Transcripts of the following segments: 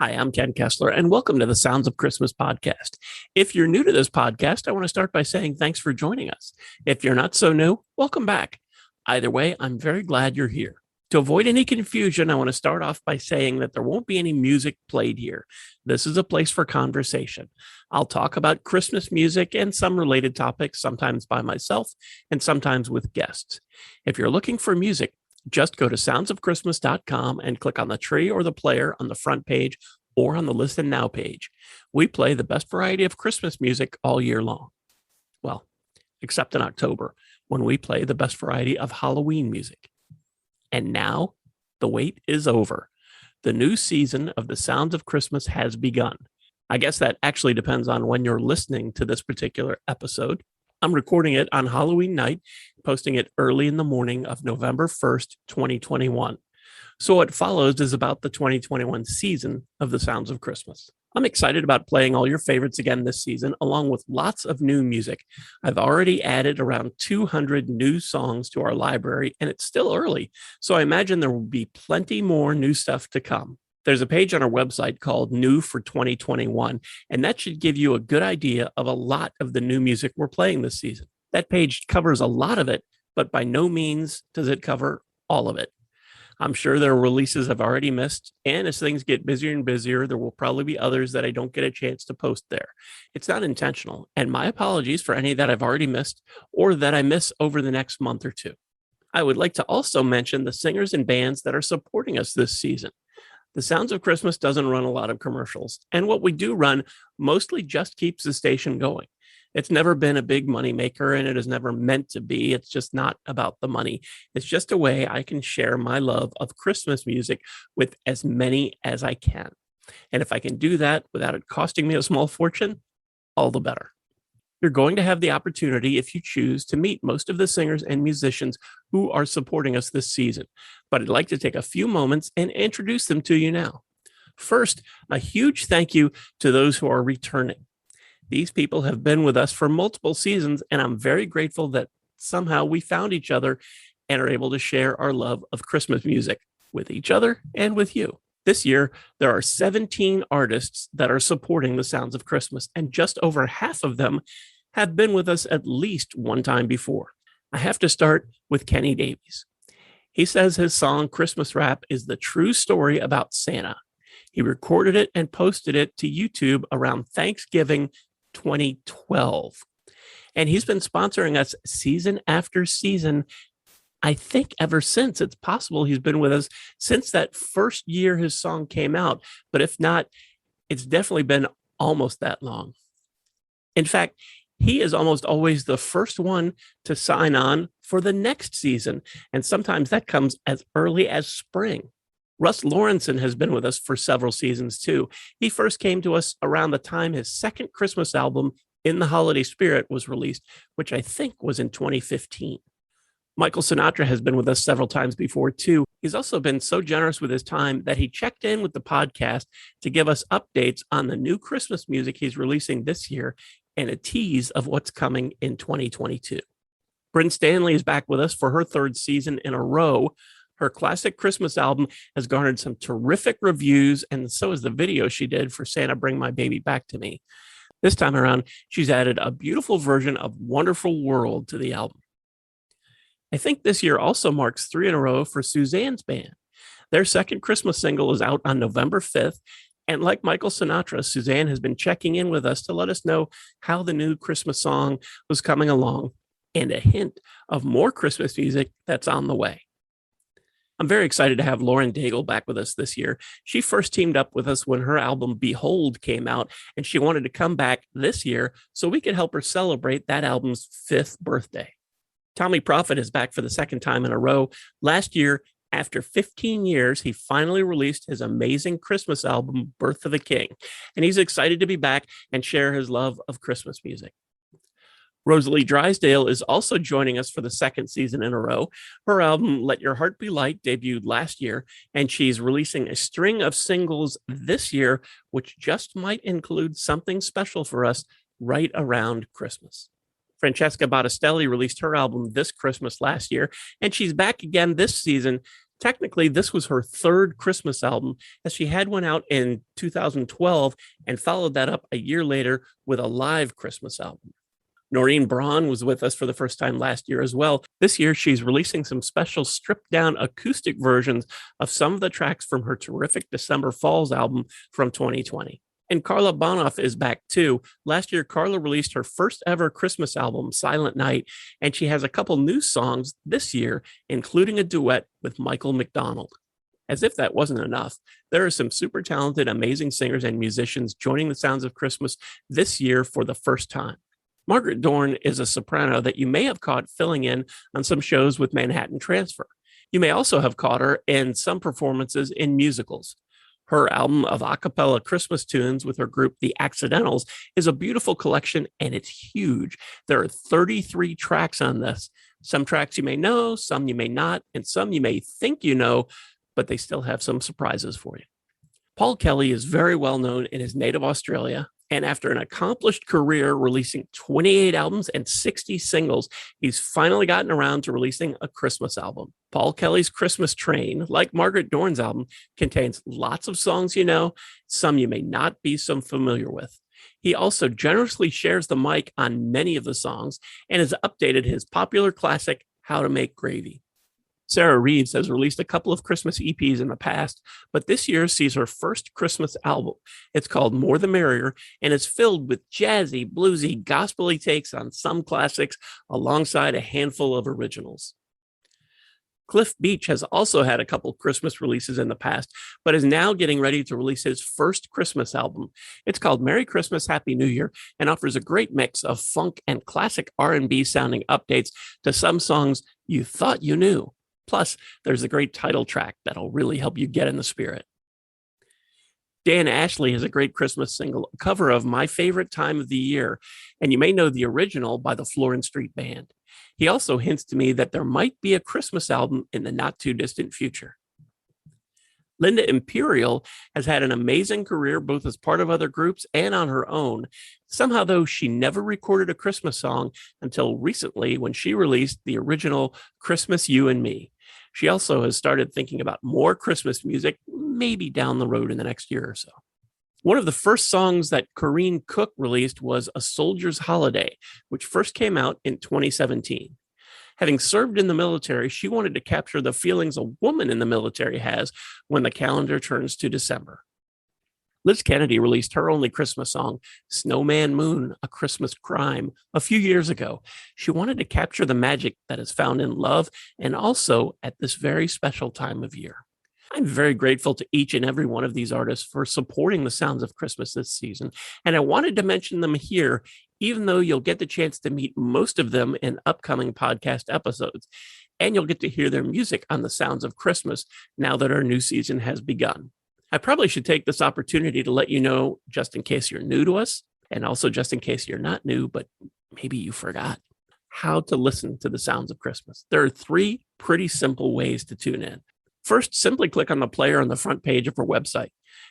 Hi, I'm Ken Kessler, and welcome to the Sounds of Christmas podcast. If you're new to this podcast, I want to start by saying thanks for joining us. If you're not so new, welcome back. Either way, I'm very glad you're here. To avoid any confusion, I want to start off by saying that there won't be any music played here. This is a place for conversation. I'll talk about Christmas music and some related topics, sometimes by myself and sometimes with guests. If you're looking for music, just go to soundsofchristmas.com and click on the tree or the player on the front page or on the Listen Now page. We play the best variety of Christmas music all year long. Well, except in October, when we play the best variety of Halloween music. And now, the wait is over. The new season of the Sounds of Christmas has begun. I guess that actually depends on when you're listening to this particular episode. I'm recording it on Halloween night, posting it early in the morning of November 1st, 2021. So what follows is about the 2021 season of the Sounds of Christmas. I'm excited about playing all your favorites again this season, along with lots of new music. I've already added around 200 new songs to our library, and it's still early, so I imagine there will be plenty more new stuff to come. There's a page on our website called New for 2021, and that should give you a good idea of a lot of the new music we're playing this season. That page covers a lot of it, but by no means does it cover all of it. I'm sure there are releases I've already missed, and as things get busier and busier, there will probably be others that I don't get a chance to post there. It's not intentional, and my apologies for any that I've already missed or that I miss over the next month or two. I would like to also mention the singers and bands that are supporting us this season. The Sounds of Christmas doesn't run a lot of commercials, and what we do run mostly just keeps the station going. It's never been a big money maker, and it is never meant to be. It's just not about the money. It's just a way I can share my love of Christmas music with as many as I can. And if I can do that without it costing me a small fortune, all the better. You're going to have the opportunity, if you choose, to meet most of the singers and musicians who are supporting us this season. But I'd like to take a few moments and introduce them to you now. First, a huge thank you to those who are returning. These people have been with us for multiple seasons, and I'm very grateful that somehow we found each other and are able to share our love of Christmas music with each other and with you. This year, there are 17 artists that are supporting the Sounds of Christmas, and just over half of them have been with us at least one time before. I have to start with Kenny Davies. He says his song Christmas Rap is the true story about Santa. He recorded it and posted it to YouTube around Thanksgiving 2012. And he's been sponsoring us season after season, I think ever since. It's possible he's been with us since that first year his song came out. But if not, it's definitely been almost that long. In fact, he is almost always the first one to sign on for the next season. And sometimes that comes as early as spring. Russ Lawrenson has been with us for several seasons too. He first came to us around the time his second Christmas album, In the Holiday Spirit, was released, which I think was in 2015. Michael Sinatra has been with us several times before too. He's also been so generous with his time that he checked in with the podcast to give us updates on the new Christmas music he's releasing this year and a tease of what's coming in 2022. Bryn Stanley is back with us for her third season in a row. Her classic Christmas album has garnered some terrific reviews, and so is the video she did for Santa Bring My Baby Back to Me. This time around, she's added a beautiful version of Wonderful World to the album. I think this year also marks 3 in a row for Suzanne's band. Their second Christmas single is out on November 5th, and like Michael Sinatra, Suzanne has been checking in with us to let us know how the new Christmas song was coming along and a hint of more Christmas music that's on the way. I'm very excited to have Lauren Daigle back with us this year. She first teamed up with us when her album Behold came out, and she wanted to come back this year so we could help her celebrate that album's 5th birthday. Tommy Prophet is back for the second time in a row. Last year, after 15 years, he finally released his amazing Christmas album, Birth of a King, and he's excited to be back and share his love of Christmas music. Rosalie Drysdale is also joining us for the second season in a row. Her album, Let Your Heart Be Light, debuted last year, and she's releasing a string of singles this year, which just might include something special for us right around Christmas. Francesca Battistelli released her album this Christmas last year, and she's back again this season Technically, this was her third Christmas album, as she had one out in 2012 and followed that up a year later with a live Christmas album. Noreen Braun was with us for the first time last year as well. This year, she's releasing some special stripped down acoustic versions of some of the tracks from her terrific December Falls album from 2020. And Carla Bonoff is back too. Last year, Carla released her first ever Christmas album, Silent Night, and she has a couple new songs this year, including a duet with Michael McDonald. As if that wasn't enough, there are some super talented, amazing singers and musicians joining the Sounds of Christmas this year for the first time. Margaret Dorn is a soprano that you may have caught filling in on some shows with Manhattan Transfer. You may also have caught her in some performances in musicals. Her album of a cappella Christmas tunes with her group, The Accidentals, is a beautiful collection, and it's huge. There are 33 tracks on this. Some tracks you may know, some you may not, and some you may think you know, but they still have some surprises for you. Paul Kelly is very well known in his native Australia, and after an accomplished career releasing 28 albums and 60 singles, he's finally gotten around to releasing a Christmas album. Paul Kelly's Christmas Train, like Margaret Dorn's album, contains lots of songs you know, some you may not be so familiar with. He also generously shares the mic on many of the songs and has updated his popular classic, How to Make Gravy. Sarah Reeves has released a couple of Christmas EPs in the past, but this year sees her first Christmas album. It's called More the Merrier, and it's filled with jazzy, bluesy, gospel-y takes on some classics alongside a handful of originals. Cliff Beach has also had a couple Christmas releases in the past, but is now getting ready to release his first Christmas album. It's called Merry Christmas, Happy New Year, and offers a great mix of funk and classic R&B sounding updates to some songs you thought you knew. Plus, there's a great title track that'll really help you get in the spirit. Dan Ashley has a great Christmas single, a cover of My Favorite Time of the Year, and you may know the original by the Florin Street Band. He also hints to me that there might be a Christmas album in the not-too-distant future. Linda Imperial has had an amazing career both as part of other groups and on her own. Somehow, though, she never recorded a Christmas song until recently when she released the original Christmas You and Me. She also has started thinking about more Christmas music, maybe down the road in the next year or so. One of the first songs that Corinne Cook released was A Soldier's Holiday, which first came out in 2017. Having served in the military, she wanted to capture the feelings a woman in the military has when the calendar turns to December. Liz Kennedy released her only Christmas song, Snowman Moon, A Christmas Crime, a few years ago. She wanted to capture the magic that is found in love and also at this very special time of year. I'm very grateful to each and every one of these artists for supporting the Sounds of Christmas this season, and I wanted to mention them here, even though you'll get the chance to meet most of them in upcoming podcast episodes, and you'll get to hear their music on the Sounds of Christmas now that our new season has begun. I probably should take this opportunity to let you know, just in case you're new to us, and also just in case you're not new, but maybe you forgot, how to listen to the Sounds of Christmas. There are 3 pretty simple ways to tune in. First, simply click on the player on the front page of our website.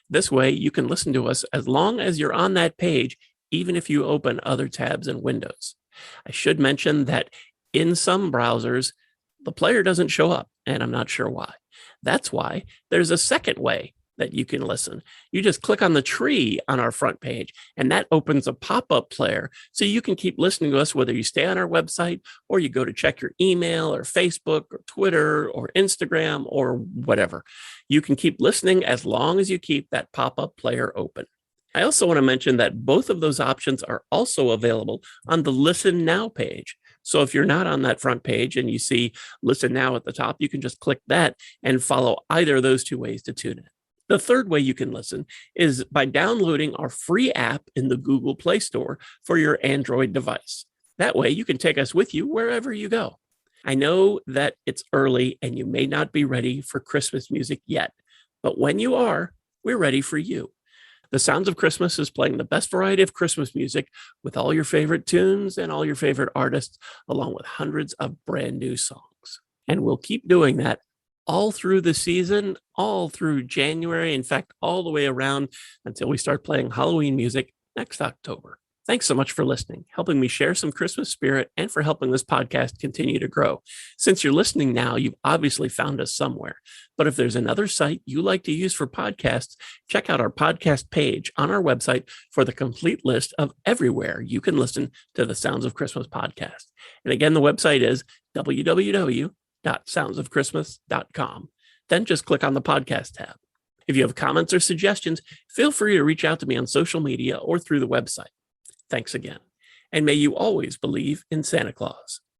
This way, you can listen to us as long as you're on that page, even if you open other tabs in Windows. I should mention that in some browsers, the player doesn't show up, and I'm not sure why. That's why there's a second way that you can listen. You just click on the tree on our front page, and that opens a pop-up player so you can keep listening to us whether you stay on our website or you go to check your email or Facebook or Twitter or Instagram or whatever. You can keep listening as long as you keep that pop-up player open. I also want to mention that both of those options are also available on the Listen Now page. So if you're not on that front page and you see Listen Now at the top, you can just click that and follow either of those 2 ways to tune in. The third way you can listen is by downloading our free app in the Google Play Store for your Android device. That way you can take us with you wherever you go. I know that it's early and you may not be ready for Christmas music yet, but when you are, we're ready for you. The Sounds of Christmas is playing the best variety of Christmas music with all your favorite tunes and all your favorite artists, along with hundreds of brand new songs. And we'll keep doing that all through the season, all through January, in fact, all the way around until we start playing Halloween music next October. Thanks so much for listening, helping me share some Christmas spirit, and for helping this podcast continue to grow. Since you're listening now, you've obviously found us somewhere. But if there's another site you like to use for podcasts, check out our podcast page on our website for the complete list of everywhere you can listen to the Sounds of Christmas podcast. And again, the website is www.soundsofchristmas.com. Then just click on the podcast tab. If you have comments or suggestions, feel free to reach out to me on social media or through the website. Thanks again. And may you always believe in Santa Claus.